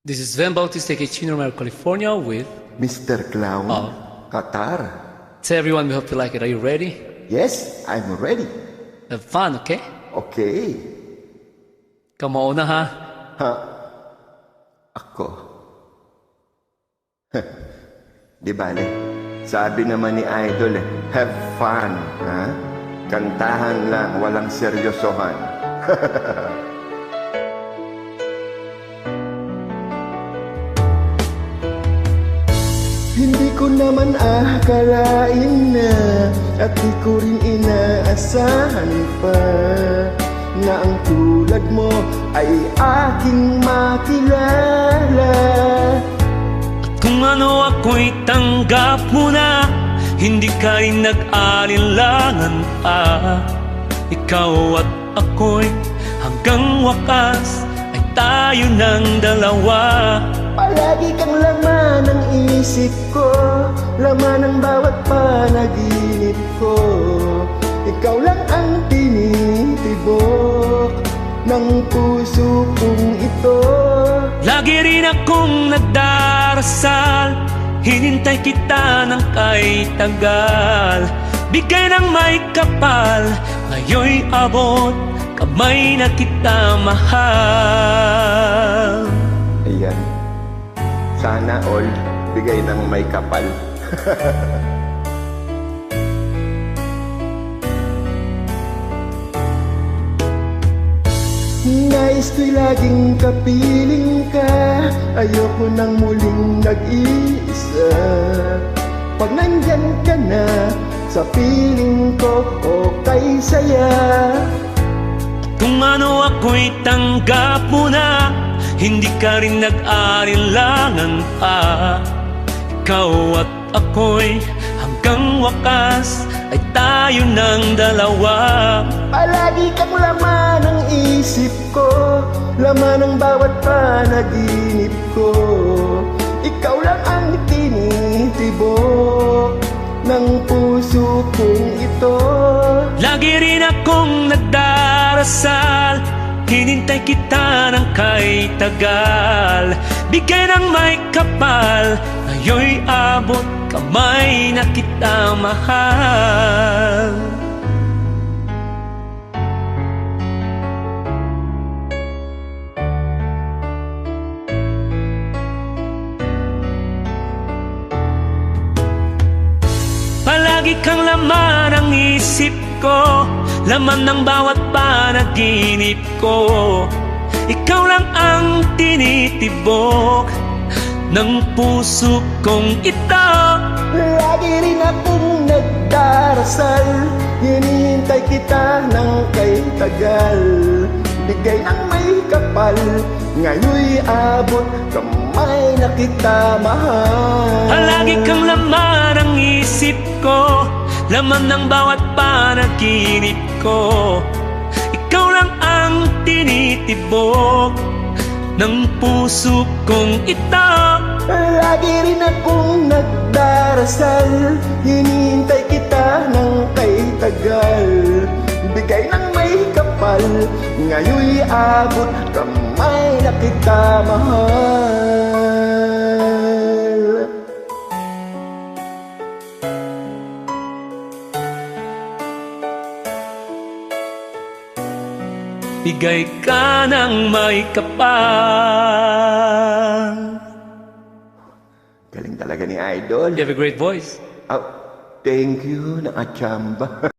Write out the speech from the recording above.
This is Van Bautista California, California with Mr. Clown, Qatar. Tell everyone, we hope you like it. Are you ready? Yes, I'm ready. Have fun, okay? Okay. Come on na ha. Ha? Ako? Di bale, sabi naman ni Idol, have fun, ha? Kantahan lang, walang seryosohan. Hindi ko naman akalain na at di ko rin inaasahan pa na ang tulad mo ay aking makilala. At kung ano ako'y tanggap mo na, hindi ka rin nag-alinlangan pa. Ikaw at ako'y hanggang wakas ay tayo ng dalawa. Palagi kang laman ng isip ko, laman ng bawat panaginip ko. Ikaw lang ang tinitibok ng puso kong ito. Lagi rin akong nagdarasal, hinintay kita ng kay tagal. Bigay ng may kapal, ngayon'y abot, kamay na kita mahal. Ayan, sana all bigay ng may kapal. Nais ko'y laging kapiling ka, ayoko nang muling nag-iisa. Pag nandyan ka na, sa piling ko okay saya. Kung ano ako'y tanggap mo na, hindi ka rin nag-alinlangan pa. Ikaw at ako'y hanggang wakas ay tayo ng dalawa. Palagi kang laman ng isip ko, laman ng bawat panaginip ko. Ikaw lang ang tinitibok ng puso kong ito. Lagi rin akong nagdarasal, hinintay kita ng kay tagal. Bigay ng may kapal, ngayon'y abot, kamay na kita mahal. Palagi kang laman ng isip ko, laman ng bawat panaginip ko. Ikaw lang ang tinitibok ng puso kong ito. Lagi rin akong nagdarasal, hinihintay kita ng kay tagal. Bigay ng may kapal, ngayon'y abot, kamay na kita mahal. Palagi kang laman ng isip ko, laman ng bawat panaginip ko. Ikaw lang ang tinitibok ng puso kong ito. Lagi rin akong nagdarasal, hinihintay kita ng kay tagal. Bigay ng may kapal, ngayon'y abot, kamay na kita mahal. Bigay ka ng may kapal. Galing talaga ni Idol. You have a great voice. Oh, thank you, nakachamba.